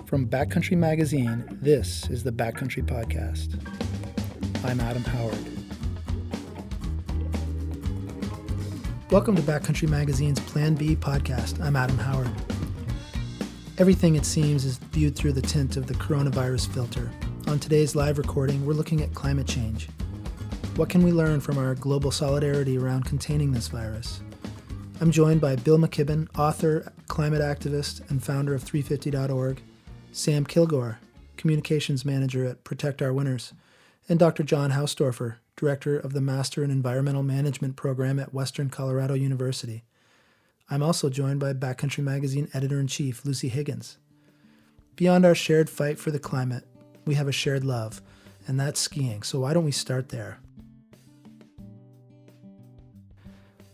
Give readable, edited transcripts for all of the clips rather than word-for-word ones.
From Backcountry Magazine, this is the Backcountry Podcast. I'm Adam Howard. Welcome to Backcountry Magazine's Plan B podcast. I'm Adam Howard. Everything, it seems, is viewed through the tint of the coronavirus filter. On today's live recording, we're looking at climate change. What can we learn from our global solidarity around containing this virus? I'm joined by Bill McKibben, author, climate activist, and founder of 350.org, Sam Kilgore, communications manager at Protect Our Winters, and Dr. John Hausdorfer, director of the Master in Environmental Management program at Western Colorado University. I'm also joined by Backcountry Magazine editor-in-chief Lucy Higgins. Beyond our shared fight for the climate, we have a shared love, and that's skiing. So why don't we start there?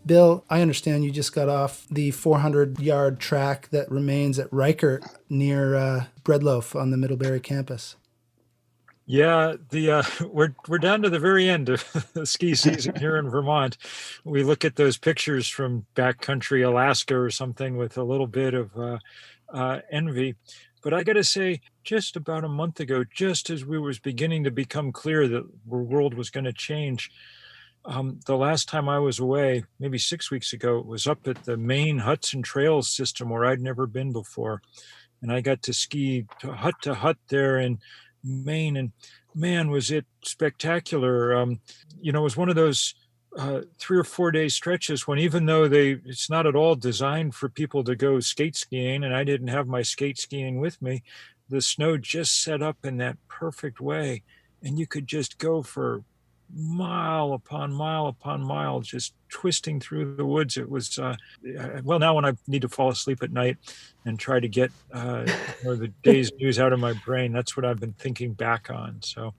Bill, I understand you just got off the 400-yard track that remains at Reichert near Breadloaf on the Middlebury campus. Yeah, we're down to the very end of the ski season here in Vermont. We look at those pictures from backcountry Alaska or something with a little bit of envy. But I got to say, just about a month ago, just as we was beginning to become clear that the world was going to change, the last time I was away, maybe 6 weeks ago, it was up at the Maine Hudson Trails system where I'd never been before. And I got to ski to hut there in Maine, and man, was it spectacular. It was one of those 3 or 4 day stretches when, even though it's not at all designed for people to go skate skiing, and I didn't have my skate skiing with me, the snow just set up in that perfect way, and you could just go for mile upon mile, just twisting through the woods. It was, now when I need to fall asleep at night and try to get the day's news out of my brain, that's what I've been thinking back on. So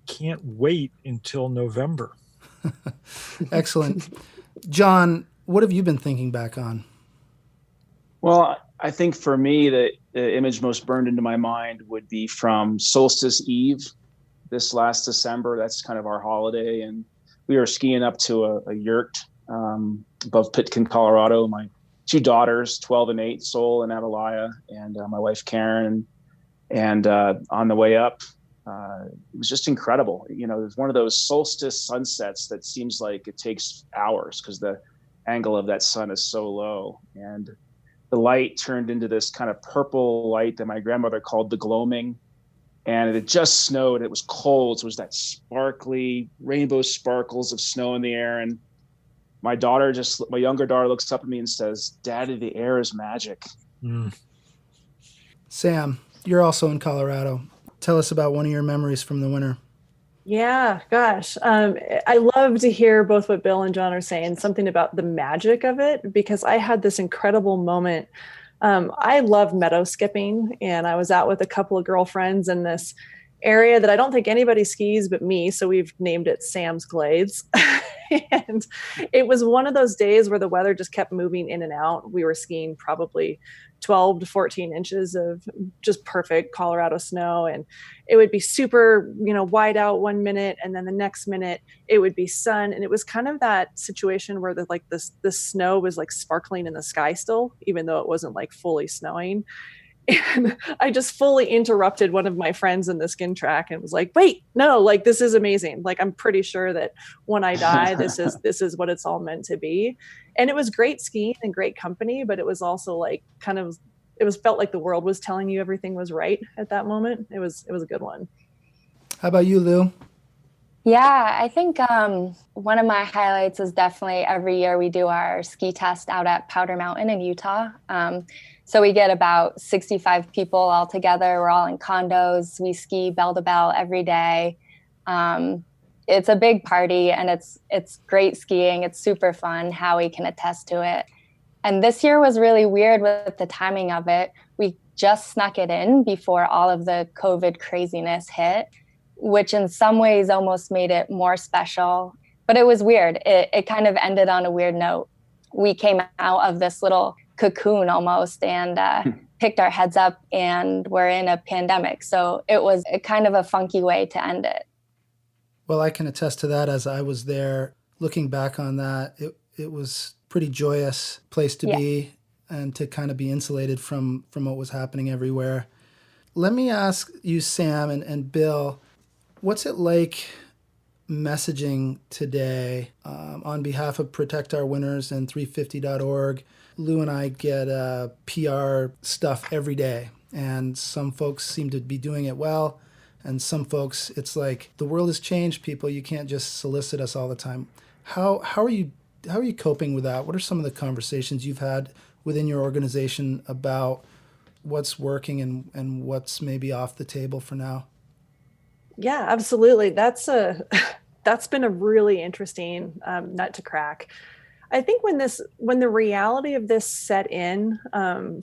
can't wait until November. Excellent. John, what have you been thinking back on? Well, I think for me, the image most burned into my mind would be from Solstice Eve this last December. That's kind of our holiday. And we were skiing up to a yurt above Pitkin, Colorado. My 2 daughters, 12 and 8, Sol and Adelia, and my wife, Karen. And on the way up, it was just incredible. It was one of those solstice sunsets that seems like it takes hours because the angle of that sun is so low. And the light turned into this kind of purple light that my grandmother called the gloaming. And it just snowed. It was cold. So it was that sparkly rainbow sparkles of snow in the air. And my younger daughter looks up at me and says, "Daddy, the air is magic." Mm. Sam, you're also in Colorado. Tell us about one of your memories from the winter. Yeah, gosh. I love to hear both what Bill and John are saying, something about the magic of it, because I had this incredible moment. I love meadow skipping, and I was out with a couple of girlfriends in this area that I don't think anybody skis but me. So we've named it Sam's Glades. And it was one of those days where the weather just kept moving in and out. We were skiing probably 12 to 14 inches of just perfect Colorado snow. And it would be super, white out one minute. And then the next minute it would be sun. And it was kind of that situation where the snow was like sparkling in the sky still, even though it wasn't like fully snowing. And I just fully interrupted one of my friends in the skin track and was like, "Wait, no, this is amazing. I'm pretty sure that when I die, this is what it's all meant to be." And it was great skiing and great company, but it was also felt like the world was telling you everything was right at that moment. It was a good one. How about you, Lou? Yeah, I think one of my highlights is definitely every year we do our ski test out at Powder Mountain in Utah. So we get about 65 people all together. We're all in condos. We ski bell to bell every day. It's a big party, and it's great skiing. It's super fun. Howie can attest to it. And this year was really weird with the timing of it. We just snuck it in before all of the COVID craziness hit, which in some ways almost made it more special. But it was weird. It kind of ended on a weird note. We came out of this little cocoon almost and picked our heads up, and we're in a pandemic. So it was a kind of a funky way to end it. Well, I can attest to that as I was there. Looking back on that, it was pretty joyous place to be. and to kind of be insulated from what was happening everywhere. Let me ask you, Sam and Bill, what's it like messaging today on behalf of Protect Our Winners and 350.org? Lou and I get PR stuff every day, and some folks seem to be doing it well, and some folks, it's like, the world has changed, people. You can't just solicit us all the time. How are you coping with that? What are some of the conversations you've had within your organization about what's working and what's maybe off the table for now? Yeah, absolutely. That's been a really interesting nut to crack. I think when the reality of this set in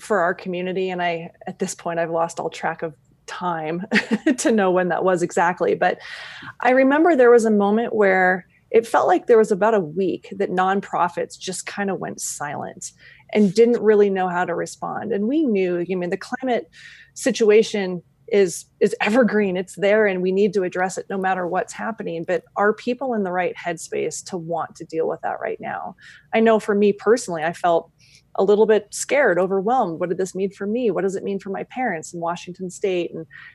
for our community, and at this point I've lost all track of time to know when that was exactly, but I remember there was a moment where it felt like there was about a week that nonprofits just kind of went silent and didn't really know how to respond. And we knew, the climate situation is evergreen. It's there, and we need to address it no matter what's happening. But are people in the right headspace to want to deal with that right now? I know for me personally, I felt a little bit scared, overwhelmed. What did this mean for me? What does it mean for my parents in Washington State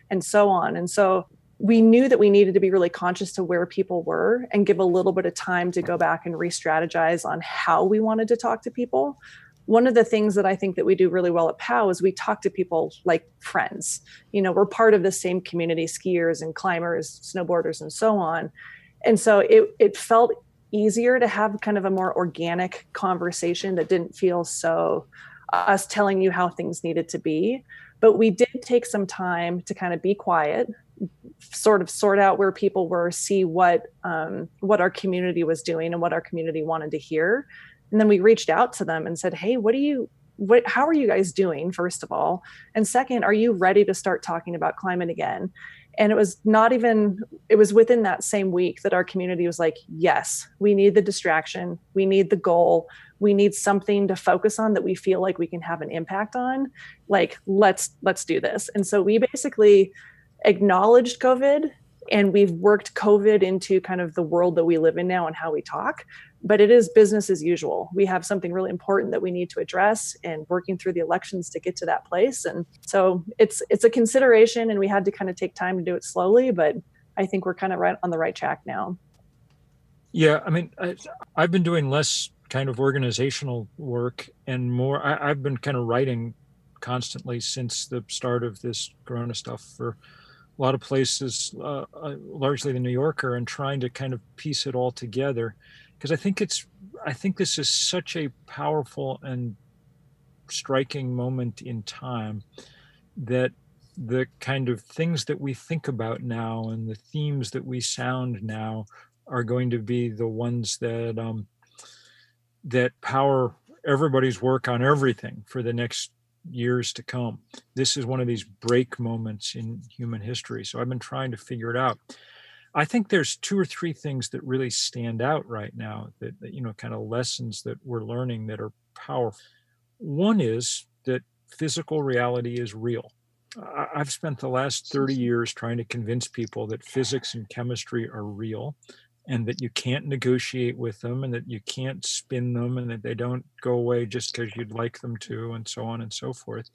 and so on? And so we knew that we needed to be really conscious to where people were and give a little bit of time to go back and re-strategize on how we wanted to talk to people. One of the things that I think that we do really well at POW is we talk to people like friends. We're part of the same community, skiers and climbers, snowboarders, and so on. And so it felt easier to have kind of a more organic conversation that didn't feel so us telling you how things needed to be. But we did take some time to kind of be quiet, sort of sort out where people were, see what our community was doing and what our community wanted to hear. And then we reached out to them and said, hey, how are you guys doing, first of all? And second, are you ready to start talking about climate again? And it was within that same week that our community was like, yes, we need the distraction. We need the goal. We need something to focus on that we feel like we can have an impact on. Like, let's do this. And so we basically acknowledged COVID, and we've worked COVID into kind of the world that we live in now and how we talk. But it is business as usual. We have something really important that we need to address, and working through the elections to get to that place. And so it's a consideration, and we had to kind of take time to do it slowly, but I think we're kind of right on the right track now. Yeah, I've been doing less kind of organizational work and more. I've been kind of writing constantly since the start of this Corona stuff for a lot of places, largely the New Yorker, and trying to kind of piece it all together. Because I think this is such a powerful and striking moment in time that the kind of things that we think about now and the themes that we sound now are going to be the ones that that power everybody's work on everything for the next years to come. This is one of these break moments in human history. So I've been trying to figure it out. I think there's 2 or 3 things that really stand out right now that kind of lessons that we're learning that are powerful. One is that physical reality is real. I've spent the last 30 years trying to convince people that physics and chemistry are real, and that you can't negotiate with them, and that you can't spin them, and that they don't go away just because you'd like them to, and so on and so forth.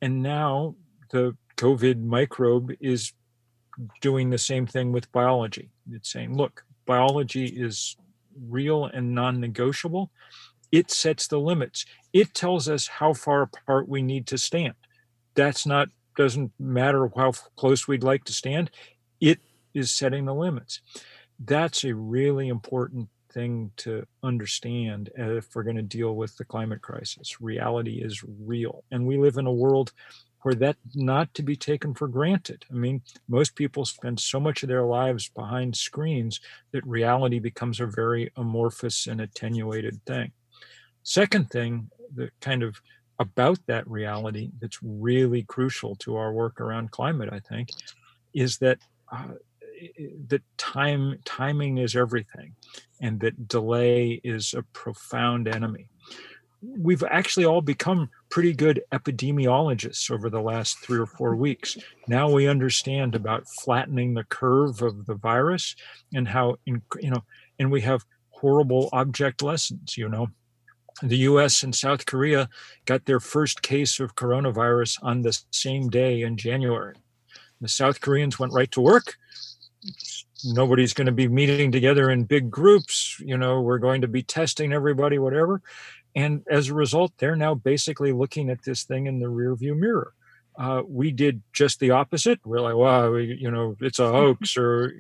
And now the COVID microbe is doing the same thing with biology. It's saying, look, biology is real and non-negotiable. It sets the limits. It tells us how far apart we need to stand. Doesn't matter how close we'd like to stand. It is setting the limits. That's a really important thing to understand if we're going to deal with the climate crisis. Reality is real. And we live in a world where that's not to be taken for granted. Most people spend so much of their lives behind screens that reality becomes a very amorphous and attenuated thing. Second thing, the kind of about that reality that's really crucial to our work around climate, I think, is that timing is everything, and that delay is a profound enemy. We've actually all become pretty good epidemiologists over the last 3 or 4 weeks. Now we understand about flattening the curve of the virus, and how, and we have horrible object lessons, The US and South Korea got their first case of coronavirus on the same day in January. The South Koreans went right to work. Nobody's going to be meeting together in big groups. We're going to be testing everybody, whatever. And as a result, they're now basically looking at this thing in the rearview mirror. We did just the opposite. We're like, wow, it's a hoax, or,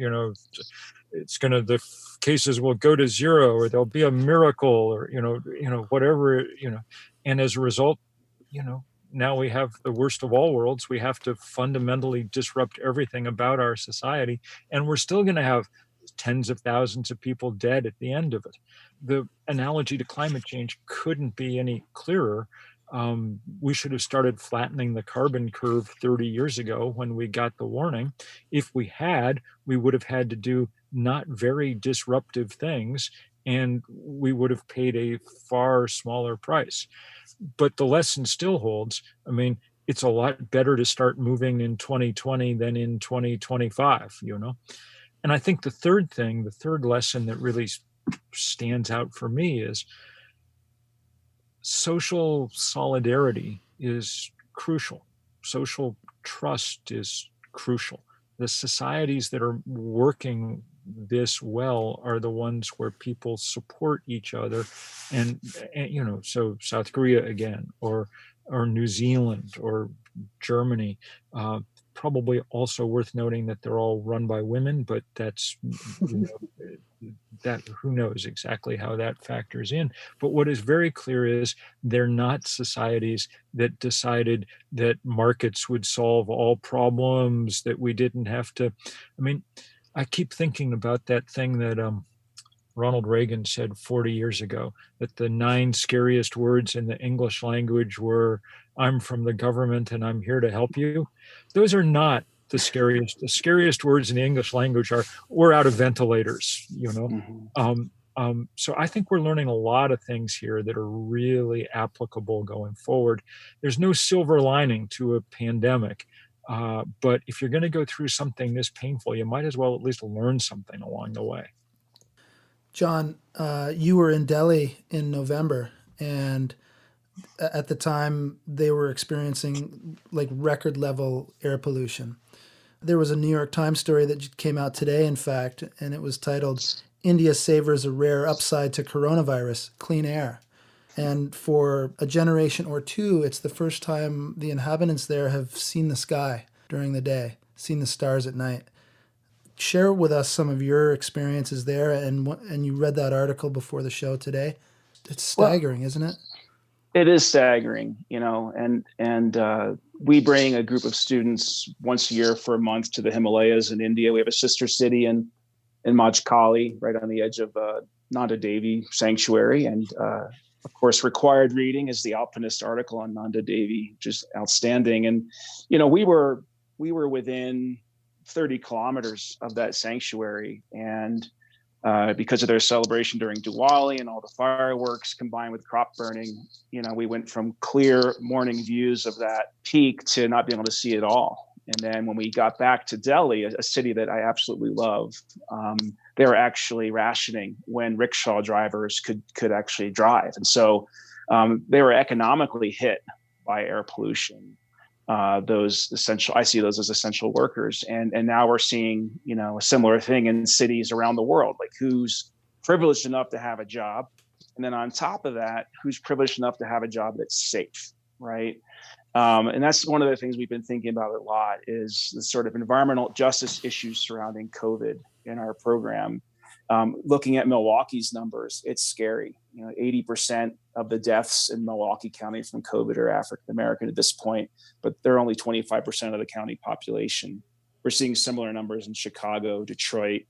the cases will go to zero, or there'll be a miracle, or, whatever, and as a result, now we have the worst of all worlds. We have to fundamentally disrupt everything about our society, and we're still going to have tens of thousands of people dead at the end of it. The analogy to climate change couldn't be any clearer. We should have started flattening the carbon curve 30 years ago when we got the warning. If we had, we would have had to do not very disruptive things, and we would have paid a far smaller price. But the lesson still holds. I mean, it's a lot better to start moving in 2020 than in 2025, And I think the third lesson that really stands out for me is social solidarity is crucial. Social trust is crucial. The societies that are working this well are the ones where people support each other, and so South Korea again, or New Zealand, or Germany. Probably also worth noting that they're all run by women, but that's that who knows exactly how that factors in. But what is very clear is they're not societies that decided that markets would solve all problems, that we didn't have to. I mean, I keep thinking about that thing that Ronald Reagan said 40 years ago, that the 9 scariest words in the English language were, "I'm from the government and I'm here to help you." Those are not the scariest. The scariest words in the English language are, "We're out of ventilators," Mm-hmm. So I think we're learning a lot of things here that are really applicable going forward. There's no silver lining to a pandemic. But if you're going to go through something this painful, you might as well at least learn something along the way. John, you were in Delhi in November, and at the time they were experiencing like record level air pollution. There was a New York Times story that came out today, in fact, and it was titled, "Indiasaver is a rare upside to coronavirus, clean air." And for a generation or two, it's the first time the inhabitants there have seen the sky during the day, seen the stars at night. Share with us some of your experiences there, and you read that article before the show today. It's staggering, isn't it? It is staggering, and we bring a group of students once a year for a month to the Himalayas in India. We have a sister city in Majkali, right on the edge of Nanda Devi Sanctuary, and of course, required reading is the Alpinist article on Nanda Devi, which is outstanding. And we were within 30 kilometers of that sanctuary, and because of their celebration during Diwali and all the fireworks combined with crop burning, we went from clear morning views of that peak to not being able to see it all. And then when we got back to Delhi, a city that I absolutely love, they were actually rationing when rickshaw drivers could actually drive. And so they were economically hit by air pollution. I see those as essential workers. And now we're seeing, a similar thing in cities around the world, like who's privileged enough to have a job. And then on top of that, who's privileged enough to have a job that's safe, right? And that's one of the things we've been thinking about a lot, is the sort of environmental justice issues surrounding COVID in our program. Looking at Milwaukee's numbers, it's scary. 80% of the deaths in Milwaukee County from COVID are African American at this point, but they're only 25% of the county population. We're seeing similar numbers in Chicago, Detroit,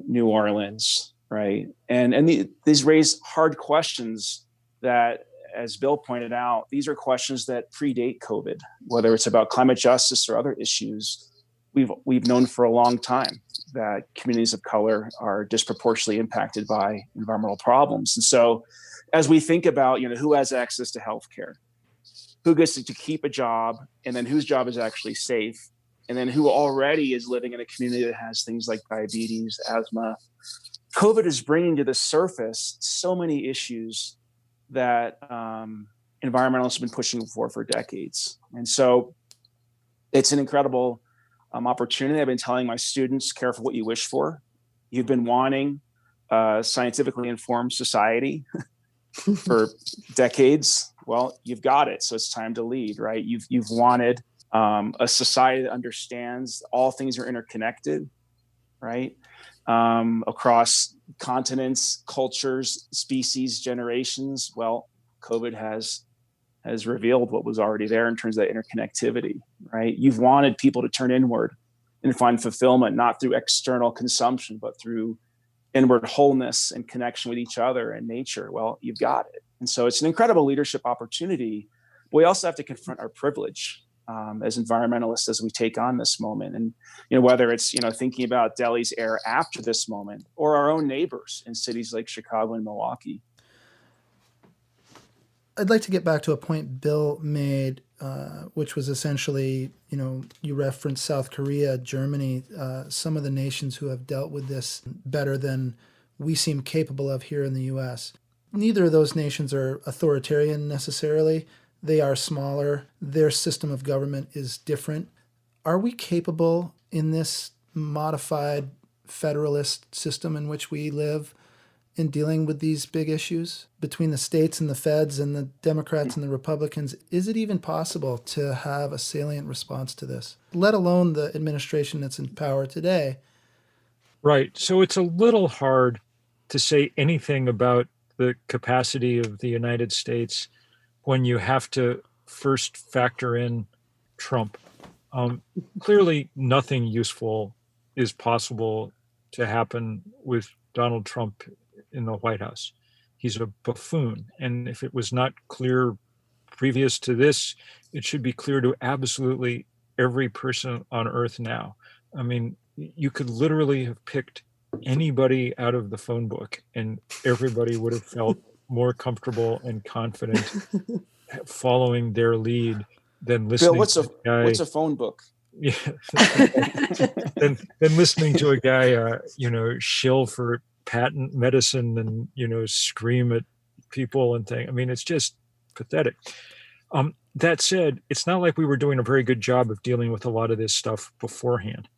New Orleans, right? And these raise hard questions that, as Bill pointed out, these are questions that predate COVID, whether it's about climate justice or other issues. We've known for a long time that communities of color are disproportionately impacted by environmental problems. And so as we think about, who has access to healthcare, who gets to keep a job, and then whose job is actually safe, and then who already is living in a community that has things like diabetes, asthma, COVID is bringing to the surface so many issues that environmentalists have been pushing for decades. And so it's an incredible opportunity. I've been telling my students, careful what you wish for. You've been wanting scientifically informed society for decades. Well, you've got it. So it's time to lead, right? You've wanted a society that understands all things are interconnected, right? Across continents, cultures, species, generations. Well, COVID has revealed what was already there in terms of that interconnectivity, right? You've wanted people to turn inward and find fulfillment, not through external consumption, but through inward wholeness and connection with each other and nature. Well, you've got it. And so it's an incredible leadership opportunity. But we also have to confront our privilege as environmentalists as we take on this moment. And, whether it's, thinking about Delhi's air after this moment or our own neighbors in cities like Chicago and Milwaukee. I'd like to get back to a point Bill made, which was essentially, you referenced South Korea, Germany, some of the nations who have dealt with this better than we seem capable of here in the U.S. Neither of those nations are authoritarian necessarily. They are smaller. Their system of government is different. Are we capable in this modified federalist system in which we live in dealing with these big issues between the states and the feds and the Democrats and the Republicans? Is it even possible to have a salient response to this, let alone the administration that's in power today? Right. So it's a little hard to say anything about the capacity of the United States when you have to first factor in Trump. Clearly, nothing useful is possible to happen with Donald Trump in the White House. He's a buffoon. And if it was not clear previous to this, it should be clear to absolutely every person on earth now. I mean, you could literally have picked anybody out of the phone book and everybody would have felt more comfortable and confident following their lead than listening. Bill, what's a phone book? Yeah, than listening to a guy, shill for patent medicine and scream at people and things. I mean, it's just pathetic. That said, it's not like we were doing a very good job of dealing with a lot of this stuff beforehand.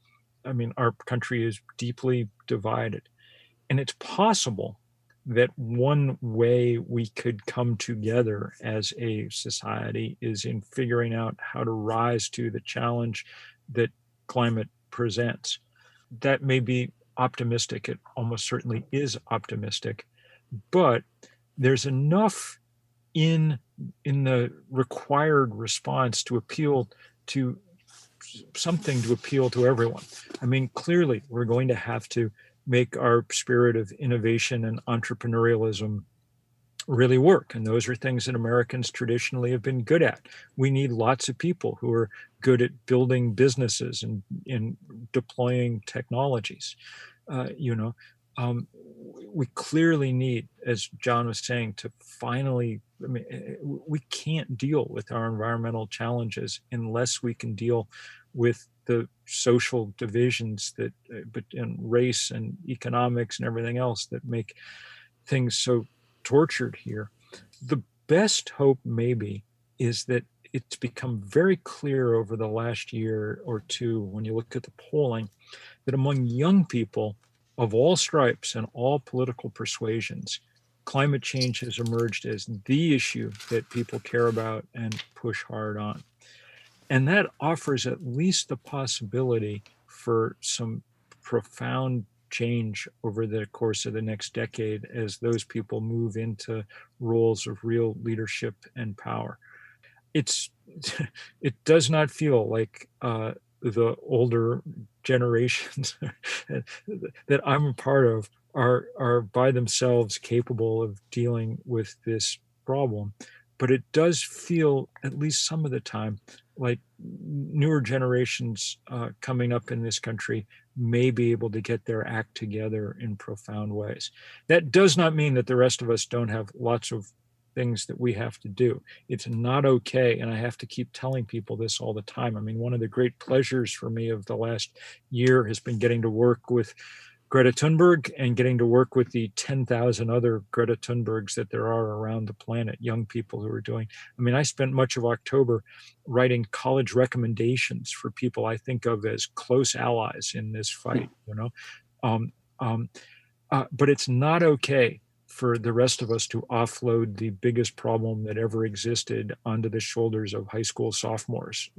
I mean, our country is deeply divided, and it's possible that one way we could come together as a society is in figuring out how to rise to the challenge that climate presents. That may be optimistic. It almost certainly is optimistic, but there's enough in the required response to appeal to something to appeal to everyone. I mean, clearly, we're going to have to make our spirit of innovation and entrepreneurialism really work. And those are things that Americans traditionally have been good at. We need lots of people who are good at building businesses and in deploying technologies. We clearly need, as John was saying, to finally, we can't deal with our environmental challenges unless we can deal with the social divisions that, in race and economics and everything else that make things so tortured here. The best hope maybe is that it's become very clear over the last year or two, when you look at the polling, that among young people of all stripes and all political persuasions, climate change has emerged as the issue that people care about and push hard on. And that offers at least the possibility for some profound change over the course of the next decade as those people move into roles of real leadership and power. It does not feel like the older generations that I'm a part of are by themselves capable of dealing with this problem. But it does feel, at least some of the time, like newer generations coming up in this country may be able to get their act together in profound ways. That does not mean that the rest of us don't have lots of things that we have to do. It's not okay, and I have to keep telling people this all the time. I mean, one of the great pleasures for me of the last year has been getting to work with Greta Thunberg and getting to work with the 10,000 other Greta Thunbergs that there are around the planet, young people who are doing. I mean, I spent much of October writing college recommendations for people I think of as close allies in this fight, but it's not okay for the rest of us to offload the biggest problem that ever existed onto the shoulders of high school sophomores.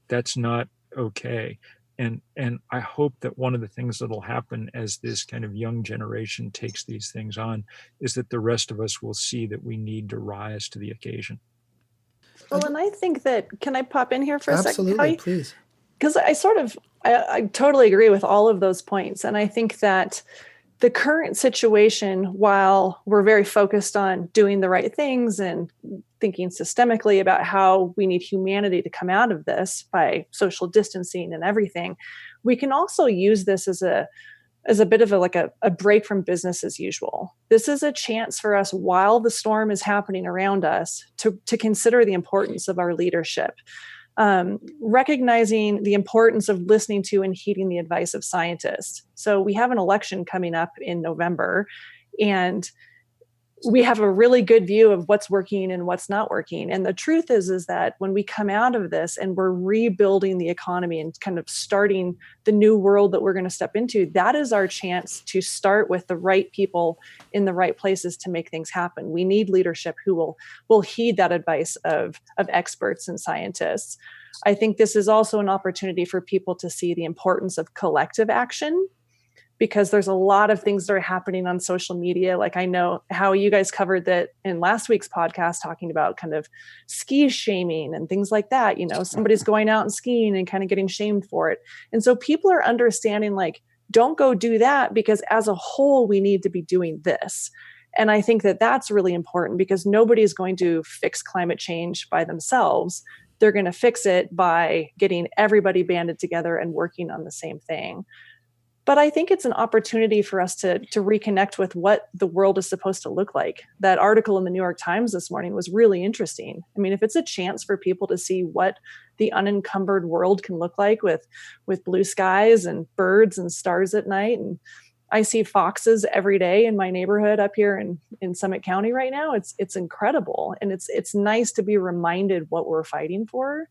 That's not okay. And I hope that one of the things that'll happen as this kind of young generation takes these things on is that the rest of us will see that we need to rise to the occasion. Well, and I think that, can I pop in here for a second? Absolutely, please. Because I totally agree with all of those points. And I think that the current situation, while we're very focused on doing the right things and thinking systemically about how we need humanity to come out of this by social distancing and everything, we can also use this as a bit of a break from business as usual. This is a chance for us, while the storm is happening around us, to consider the importance of our leadership. Recognizing the importance of listening to and heeding the advice of scientists. So we have an election coming up in November, and we have a really good view of what's working and what's not working. And the truth is that when we come out of this and we're rebuilding the economy and kind of starting the new world that we're going to step into, that is our chance to start with the right people in the right places to make things happen. We need leadership who will heed that advice of experts and scientists. I think this is also an opportunity for people to see the importance of collective action, because there's a lot of things that are happening on social media. Like, I know how you guys covered that in last week's podcast, talking about kind of ski shaming and things like that. Somebody's going out and skiing and kind of getting shamed for it. And so people are understanding, like, don't go do that, because as a whole, we need to be doing this. And I think that that's really important, because nobody is going to fix climate change by themselves. They're going to fix it by getting everybody banded together and working on the same thing. But I think it's an opportunity for us to reconnect with what the world is supposed to look like. That article in the New York Times this morning was really interesting. I mean, if it's a chance for people to see what the unencumbered world can look like with blue skies and birds and stars at night, and I see foxes every day in my neighborhood up here in Summit County right now, it's incredible. And it's nice to be reminded what we're fighting for.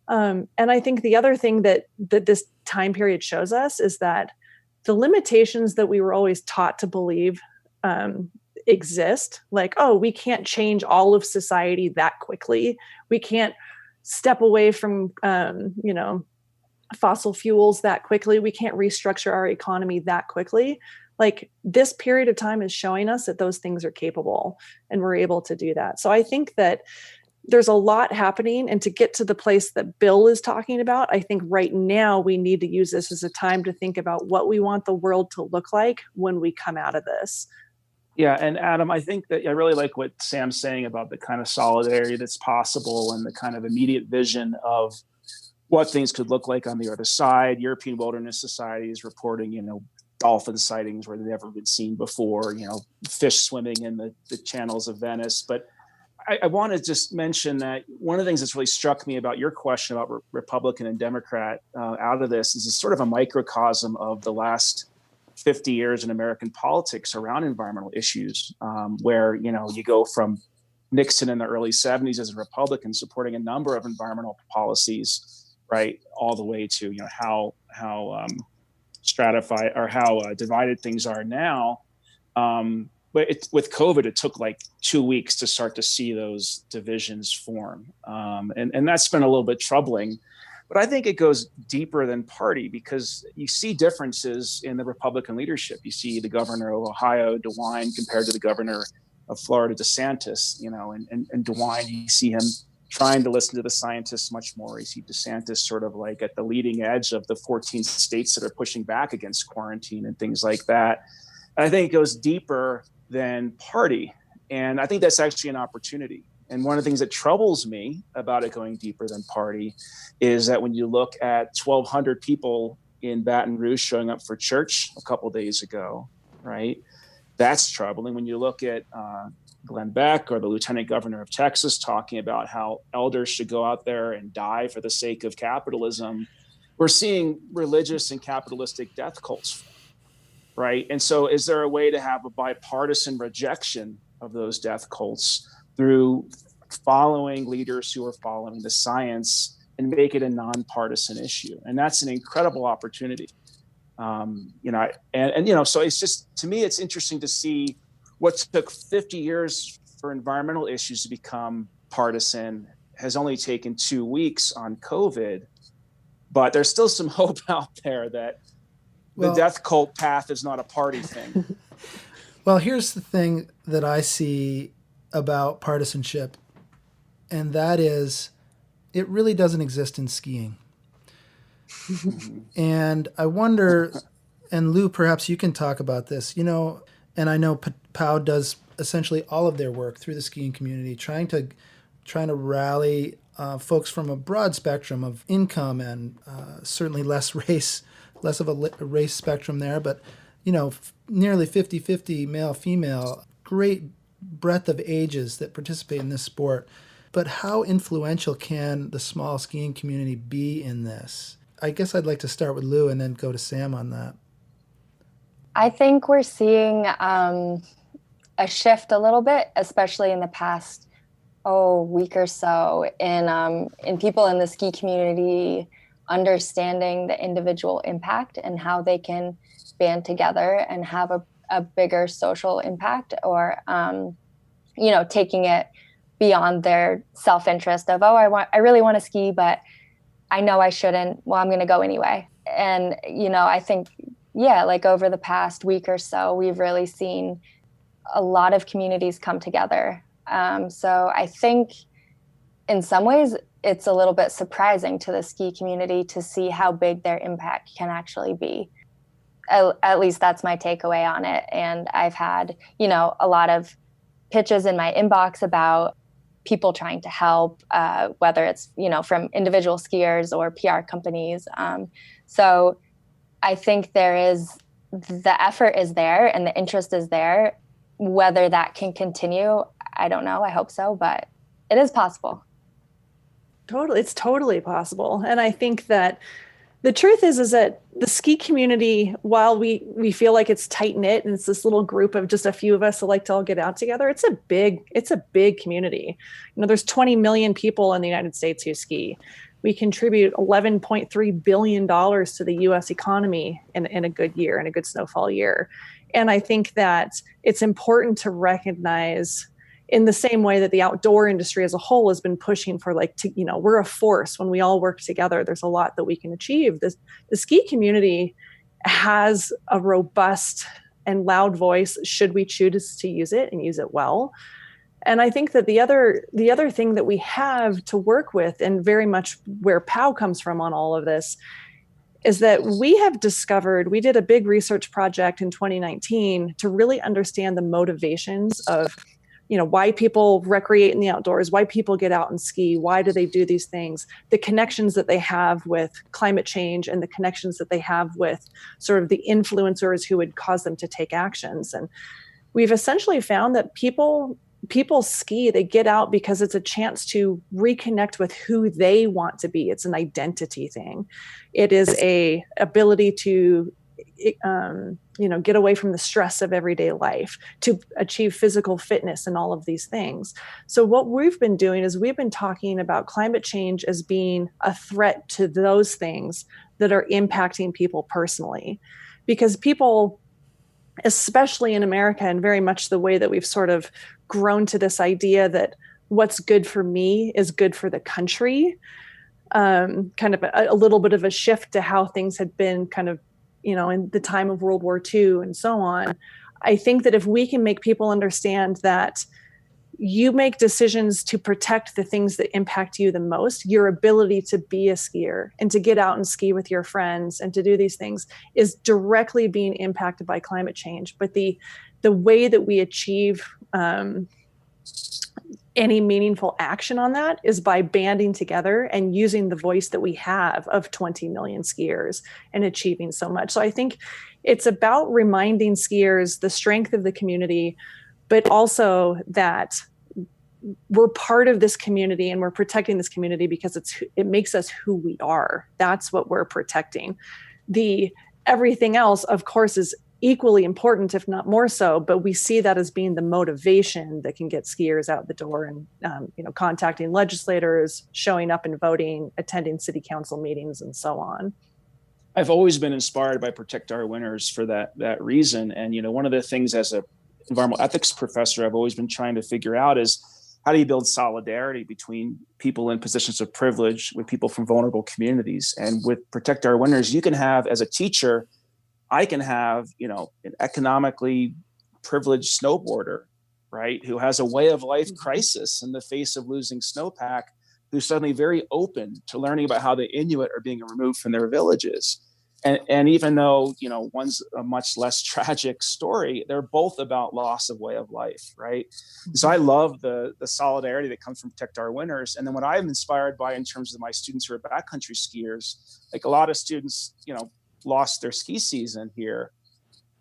And I think the other thing that this time period shows us is that the limitations that we were always taught to believe exist, like, oh, we can't change all of society that quickly. We can't step away from, fossil fuels that quickly. We can't restructure our economy that quickly. Like, this period of time is showing us that those things are capable, and we're able to do that. So I think that there's a lot happening, and to get to the place that Bill is talking about, I think right now we need to use this as a time to think about what we want the world to look like when we come out of this. Yeah, and Adam, I think that I really like what Sam's saying about the kind of solidarity that's possible and the kind of immediate vision of what things could look like on the other side. European Wilderness Society is reporting, dolphin sightings where they've never been seen before, fish swimming in the channels of Venice. But I want to just mention that one of the things that's really struck me about your question about Republican and Democrat out of this is it's sort of a microcosm of the last 50 years in American politics around environmental issues, where, you go from Nixon in the early 70s as a Republican supporting a number of environmental policies, right, all the way to, how stratified or how divided things are now. But with COVID, it took like 2 weeks to start to see those divisions form. And that's been a little bit troubling. But I think it goes deeper than party, because you see differences in the Republican leadership. You see the governor of Ohio, DeWine, compared to the governor of Florida, DeSantis, and DeWine, you see him trying to listen to the scientists much more. You see DeSantis sort of like at the leading edge of the 14 states that are pushing back against quarantine and things like that. And I think it goes deeper than party. And I think that's actually an opportunity. And one of the things that troubles me about it going deeper than party is that when you look at 1,200 people in Baton Rouge showing up for church a couple of days ago, right? That's troubling. When you look at Glenn Beck or the Lieutenant Governor of Texas talking about how elders should go out there and die for the sake of capitalism, we're seeing religious and capitalistic death cults. right? And so is there a way to have a bipartisan rejection of those death cults through following leaders who are following the science and make it a nonpartisan issue? And that's an incredible opportunity. So it's just, to me, it's interesting to see what took 50 years for environmental issues to become partisan has only taken 2 weeks on COVID, but there's still some hope out there that the death cult path is not a party thing. Well, here's the thing that I see about partisanship, and that is it really doesn't exist in skiing. And I wonder, and Lou, perhaps you can talk about this, and I know POW does essentially all of their work through the skiing community, trying to rally folks from a broad spectrum of income and certainly less of a race spectrum there, but nearly 50-50 male, female, great breadth of ages that participate in this sport. But how influential can the small skiing community be in this? I guess I'd like to start with Lou and then go to Sam on that. I think we're seeing a shift a little bit, especially in the past week or so, in people in the ski community understanding the individual impact and how they can band together and have a bigger social impact, or taking it beyond their self-interest of, I really want to ski, but I know I shouldn't. Well, I'm going to go anyway. And, I think, like over the past week or so, we've really seen a lot of communities come together. So I think in some ways it's a little bit surprising to the ski community to see how big their impact can actually be. At least that's my takeaway on it. And I've had, a lot of pitches in my inbox about people trying to help, whether it's, from individual skiers or PR companies. So I think the effort is there and the interest is there. Whether that can continue, I don't know. I hope so, but it is possible. Totally. It's totally possible. And I think that the truth is that the ski community, while we feel like it's tight knit and it's this little group of just a few of us that like to all get out together, it's a big community. There's 20 million people in the United States who ski. We contribute $11.3 billion to the U.S. economy in a good year, in a good snowfall year. And I think that it's important to recognize, in the same way that the outdoor industry as a whole has been pushing for we're a force. When we all work together, there's a lot that we can achieve. The ski community has a robust and loud voice should we choose to use it and use it well. And I think that the other thing that we have to work with, and very much where POW comes from on all of this, is that we did a big research project in 2019 to really understand the motivations of why people recreate in the outdoors, why people get out and ski, why do they do these things, the connections that they have with climate change and the connections that they have with sort of the influencers who would cause them to take actions. And we've essentially found that people ski, they get out because it's a chance to reconnect with who they want to be. It's an identity thing. It is a ability to get away from the stress of everyday life, to achieve physical fitness and all of these things. So what we've been doing is we've been talking about climate change as being a threat to those things that are impacting people personally, because people, especially in America, and very much the way that we've sort of grown to this idea that what's good for me is good for the country, kind of a little bit of a shift to how things had been kind of in the time of World War II and so on. I think that if we can make people understand that you make decisions to protect the things that impact you the most, your ability to be a skier and to get out and ski with your friends and to do these things is directly being impacted by climate change. But the way that we achieve any meaningful action on that is by banding together and using the voice that we have of 20 million skiers and achieving so much. So I think it's about reminding skiers the strength of the community, but also that we're part of this community and we're protecting this community because it makes us who we are. That's what we're protecting. Everything else, of course, is equally important, if not more so, but we see that as being the motivation that can get skiers out the door and, contacting legislators, showing up and voting, attending city council meetings, and so on. I've always been inspired by Protect Our Winters for that reason. And, one of the things as a environmental ethics professor, I've always been trying to figure out is how do you build solidarity between people in positions of privilege with people from vulnerable communities? And with Protect Our Winters, you can have, as a teacher, I can have, an economically privileged snowboarder, right, who has a way of life crisis in the face of losing snowpack, who's suddenly very open to learning about how the Inuit are being removed from their villages. And even though, one's a much less tragic story, they're both about loss of way of life, right? So I love the solidarity that comes from Protect Our Winters. And then what I'm inspired by in terms of my students who are backcountry skiers, like a lot of students, lost their ski season here.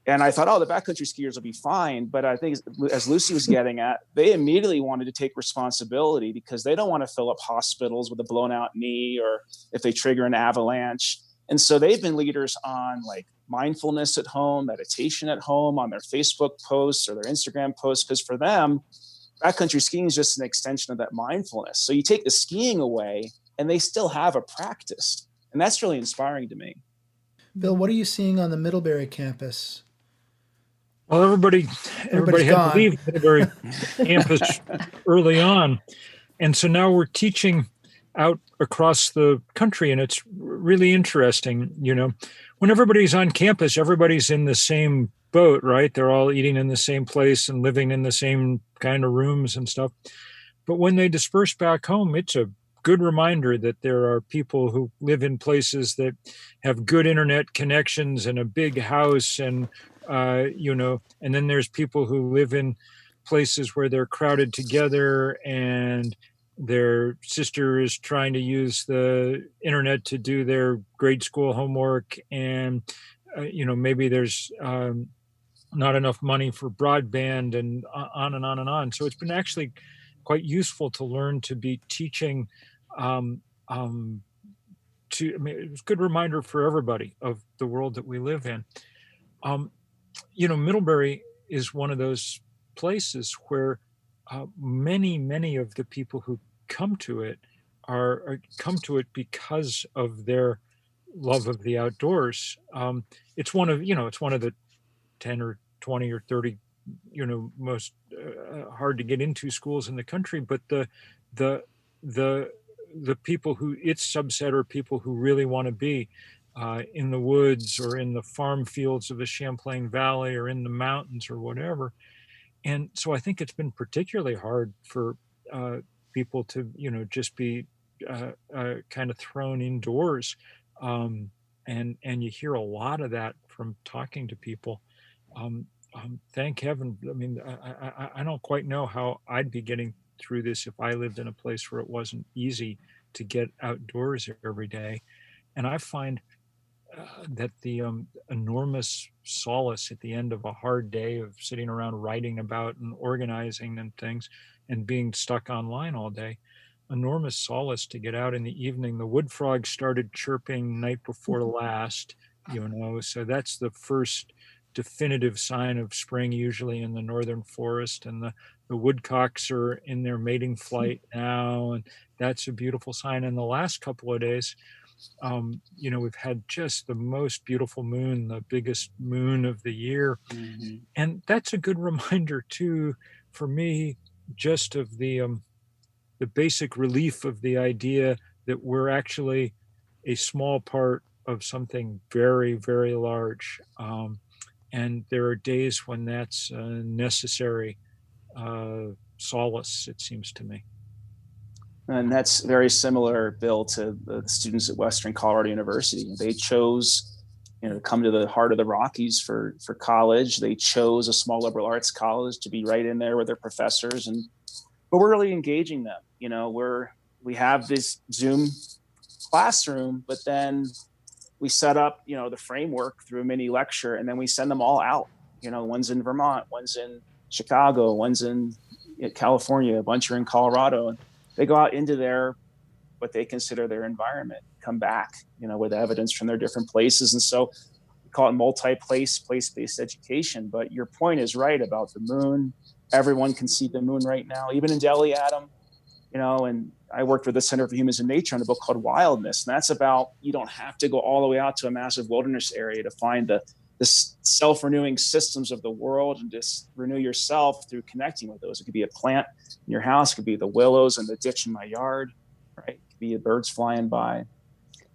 And I thought, the backcountry skiers will be fine. But I think as Lucy was getting at, they immediately wanted to take responsibility because they don't want to fill up hospitals with a blown out knee or if they trigger an avalanche. And so they've been leaders on like mindfulness at home, meditation at home, on their Facebook posts or their Instagram posts, because for them, backcountry skiing is just an extension of that mindfulness. So you take the skiing away and they still have a practice. And that's really inspiring to me. Bill, what are you seeing on the Middlebury campus? Well, everybody had to leave Middlebury campus early on. And so now we're teaching out across the country, and it's really interesting. When everybody's on campus, everybody's in the same boat, right? They're all eating in the same place and living in the same kind of rooms and stuff. But when they disperse back home, it's a good reminder that there are people who live in places that have good internet connections and a big house and and then there's people who live in places where they're crowded together and their sister is trying to use the internet to do their grade school homework, and maybe there's not enough money for broadband, and on and on and on. So it's been actually quite useful to learn to be teaching. It's a good reminder for everybody of the world that we live in. Middlebury is one of those places where many of the people who come to it come to it because of their love of the outdoors. It's one of the 10 or 20 or 30 most hard to get into schools in the country, but the people who its subset are people who really want to be in the woods or in the farm fields of the Champlain Valley or in the mountains or whatever. And so I think it's been particularly hard for people to just be kind of thrown indoors, and you hear a lot of that from talking to people. Thank heaven. I mean, I don't quite know how I'd be getting through this if I lived in a place where it wasn't easy to get outdoors every day. And I find that the enormous solace at the end of a hard day of sitting around writing about and organizing and things and being stuck online all day, enormous solace to get out in the evening. The wood frog started chirping night before last, so that's the first definitive sign of spring usually in the northern forest, and the woodcocks are in their mating flight now, and that's a beautiful sign. And the last couple of days, we've had just the most beautiful moon, the biggest moon of the year. Mm-hmm. And that's a good reminder too, for me, just of the basic relief of the idea that we're actually a small part of something very, very large. And there are days when that's necessary solace, it seems to me. And that's very similar, Bill, to the students at Western Colorado University. They chose, to come to the heart of the Rockies for college. They chose a small liberal arts college to be right in there with their professors, but we're really engaging them. We have this Zoom classroom, but then we set up, the framework through a mini lecture, and then we send them all out. One's in Vermont, one's in Chicago, one's in California, a bunch are in Colorado, and they go out into what they consider their environment, come back, with evidence from their different places. And so call it place-based education. But your point is right about the moon. Everyone can see the moon right now, even in Delhi, Adam. And I worked with the Center for Humans and Nature on a book called Wildness. And that's about, you don't have to go all the way out to a massive wilderness area to find the self-renewing systems of the world and just renew yourself through connecting with those. It could be a plant in your house, it could be the willows in the ditch in my yard, right? It could be the birds flying by.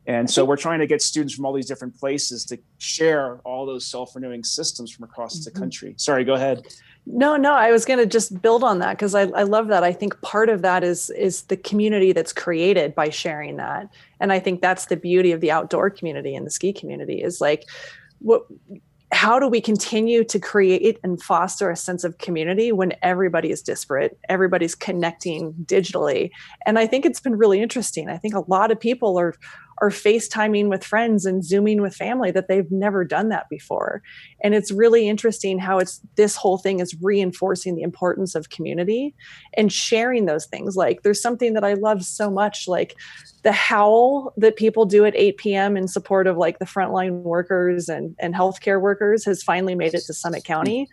And so we're trying to get students from all these different places to share all those self-renewing systems from across the country. Sorry, go ahead. No, I was going to just build on that because I love that. I think part of that is the community that's created by sharing that. And I think that's the beauty of the outdoor community and the ski community is like, how do we continue to create and foster a sense of community when everybody is disparate, everybody's connecting digitally? And I think it's been really interesting. I think a lot of people are FaceTiming with friends and Zooming with family that they've never done that before. And it's really interesting how this whole thing is reinforcing the importance of community and sharing those things. Like there's something that I love so much, like the howl that people do at 8 p.m. in support of like the frontline workers and healthcare workers has finally made it to Summit County.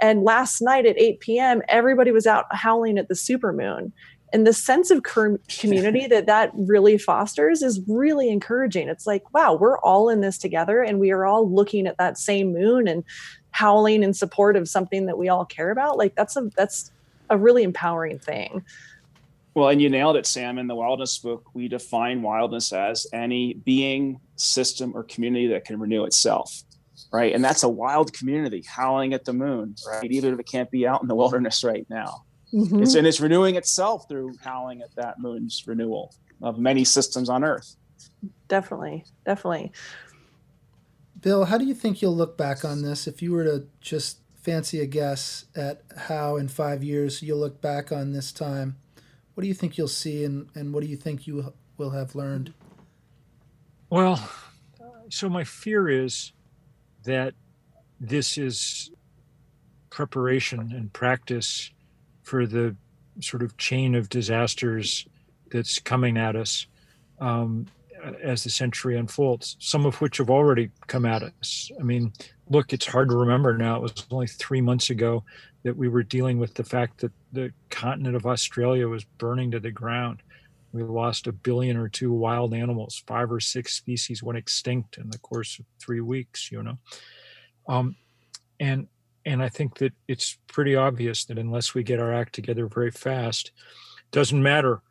And last night at 8 p.m., everybody was out howling at the supermoon. And the sense of community that really fosters is really encouraging. It's like, wow, we're all in this together and we are all looking at that same moon and howling in support of something that we all care about. Like that's a really empowering thing. Well, and you nailed it, Sam. In the wildness book, we define wildness as any being, system, or community that can renew itself, right? And that's a wild community howling at the moon, right? Even if it can't be out in the wilderness right now. Mm-hmm. It's renewing itself through howling at that moon's renewal of many systems on Earth. Definitely. Bill, how do you think you'll look back on this if you were to just fancy a guess at how in 5 years you'll look back on this time? What do you think you'll see and what do you think you will have learned? Well, so my fear is that this is preparation and practice for the sort of chain of disasters that's coming at us as the century unfolds, some of which have already come at us. I mean, look, it's hard to remember now. It was only 3 months ago that we were dealing with the fact that the continent of Australia was burning to the ground. We lost 1 billion or 2 wild animals, 5 or 6 species went extinct in the course of 3 weeks, And I think that it's pretty obvious that unless we get our act together very fast, doesn't matter,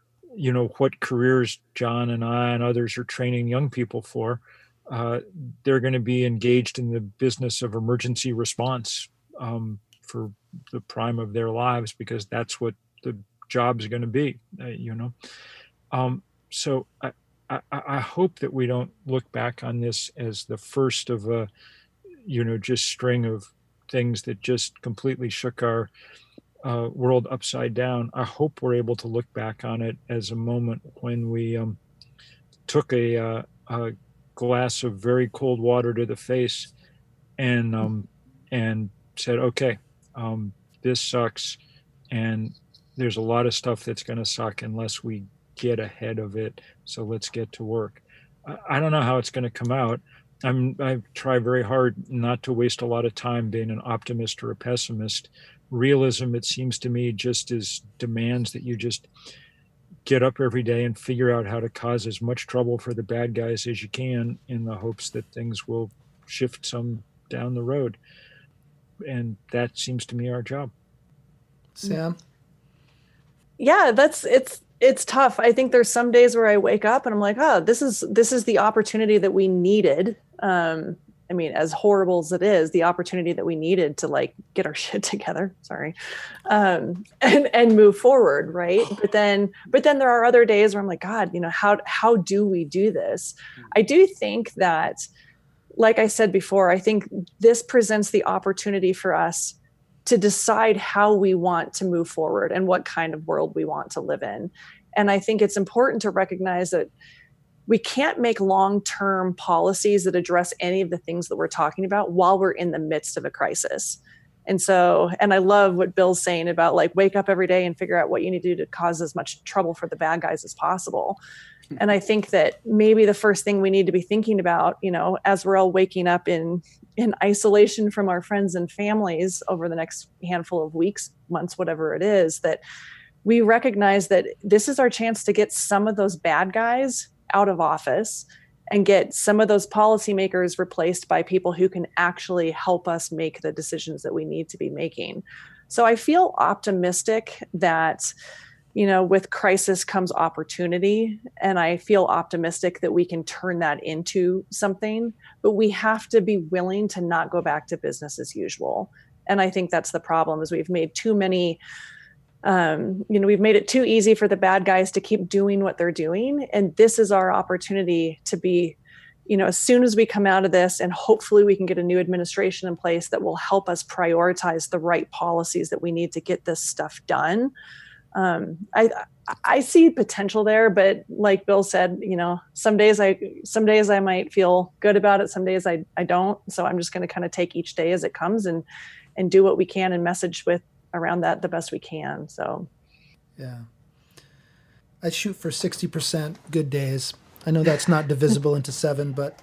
what careers John and I and others are training young people for, they're going to be engaged in the business of emergency response for the prime of their lives, because that's what the job's going to be, So I hope that we don't look back on this as the first of a, just string of things that just completely shook our world upside down. I hope we're able to look back on it as a moment when we took a glass of very cold water to the face and said, okay, this sucks, and there's a lot of stuff that's going to suck unless we get ahead of it. So let's get to work. I don't know how it's going to come out. I try very hard not to waste a lot of time being an optimist or a pessimist. Realism, it seems to me, just demands that you just get up every day and figure out how to cause as much trouble for the bad guys as you can in the hopes that things will shift some down the road. And that seems to me our job. Sam? Yeah, it's tough. I think there's some days where I wake up and I'm like, oh, this is the opportunity that we needed. I mean, as horrible as it is, the opportunity that we needed to like get our shit together, and move forward. Right. But then there are other days where I'm like, God, how do we do this? I do think that, like I said before, I think this presents the opportunity for us to decide how we want to move forward and what kind of world we want to live in. And I think it's important to recognize that we can't make long-term policies that address any of the things that we're talking about while we're in the midst of a crisis. And so, and I love what Bill's saying about like, wake up every day and figure out what you need to do to cause as much trouble for the bad guys as possible. And I think that maybe the first thing we need to be thinking about, as we're all waking up in isolation from our friends and families over the next handful of weeks, months, whatever it is, that we recognize that this is our chance to get some of those bad guys out of office and get some of those policymakers replaced by people who can actually help us make the decisions that we need to be making. So I feel optimistic that with crisis comes opportunity. And I feel optimistic that we can turn that into something, but we have to be willing to not go back to business as usual. And I think that's the problem, is we've made too many, we've made it too easy for the bad guys to keep doing what they're doing. And this is our opportunity to be, as soon as we come out of this, and hopefully we can get a new administration in place that will help us prioritize the right policies that we need to get this stuff done. I see potential there, but like Bill said, some days I might feel good about it. Some days I don't. So I'm just going to kind of take each day as it comes and do what we can and message with around that the best we can. So, yeah, I shoot for 60% good days. I know that's not divisible into 7, but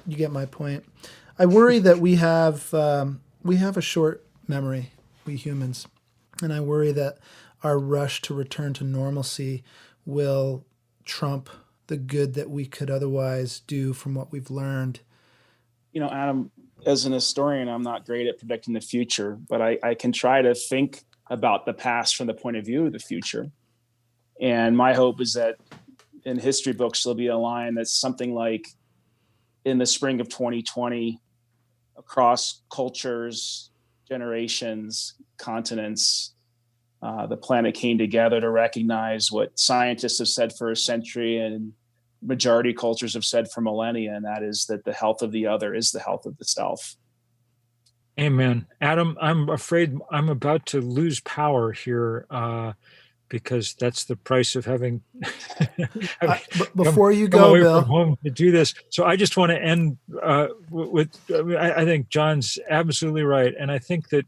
you get my point. I worry that we have a short memory, we humans, and I worry that our rush to return to normalcy will trump the good that we could otherwise do from what we've learned. Adam, as an historian, I'm not great at predicting the future, but I can try to think about the past from the point of view of the future. And my hope is that in history books, there'll be a line that's something like, in the spring of 2020, across cultures, generations, continents, the planet came together to recognize what scientists have said for a century and majority cultures have said for millennia, and that is that the health of the other is the health of the self. Amen. Adam, I'm afraid I'm about to lose power here because that's the price of having before you come go, away Bill, from home to do this. So I just want to end with I think John's absolutely right. And I think that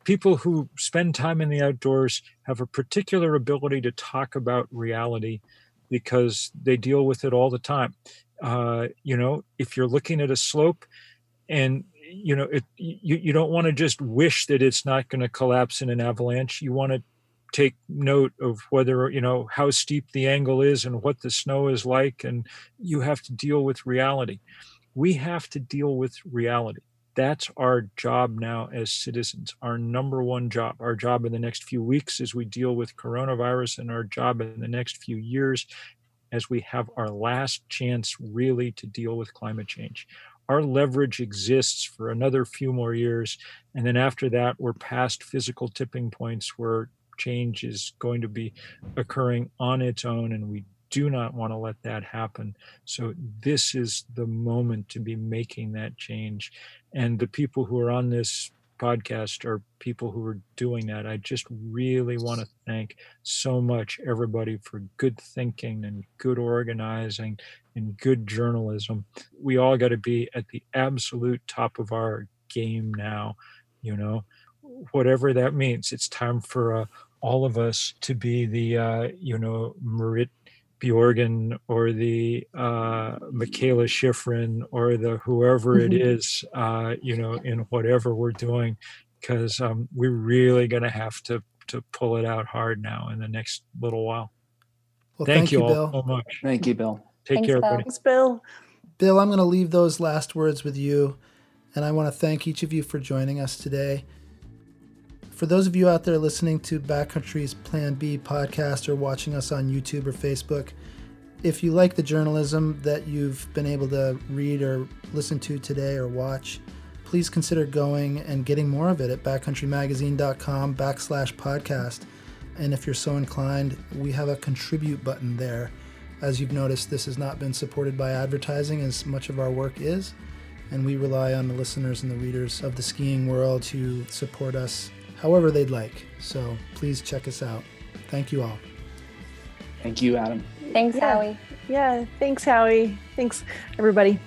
people who spend time in the outdoors have a particular ability to talk about reality because they deal with it all the time. If you're looking at a slope and you don't want to just wish that it's not going to collapse in an avalanche. You want to take note of whether, how steep the angle is and what the snow is like. And you have to deal with reality. We have to deal with reality. That's our job now as citizens, our number one job. Our job in the next few weeks as we deal with coronavirus, and our job in the next few years as we have our last chance really to deal with climate change. Our leverage exists for another few more years. And then after that, we're past physical tipping points where change is going to be occurring on its own. And we do not want to let that happen. So this is the moment to be making that change. And the people who are on this podcast are people who are doing that. I just really want to thank so much everybody for good thinking and good organizing and good journalism. We all got to be at the absolute top of our game now, whatever that means. It's time for all of us to be the, Marit Bjorgen or the Michaela Schifrin or the whoever it is, in whatever we're doing, because we're really going to have to pull it out hard now in the next little while. Well, thank you all Bill. so much. Thank you, Bill. Take care, everybody. Thanks, Bill. Bill, I'm going to leave those last words with you, and I want to thank each of you for joining us today. For those of you out there listening to Backcountry's Plan B podcast or watching us on YouTube or Facebook, if you like the journalism that you've been able to read or listen to today or watch, please consider going and getting more of it at backcountrymagazine.com/podcast. And if you're so inclined, we have a contribute button there. As you've noticed, this has not been supported by advertising as much of our work is, and we rely on the listeners and the readers of the skiing world to support us however they'd like. So please check us out. Thank you all. Thank you, Adam. Thanks, Howie. Yeah, thanks, Howie. Thanks, everybody.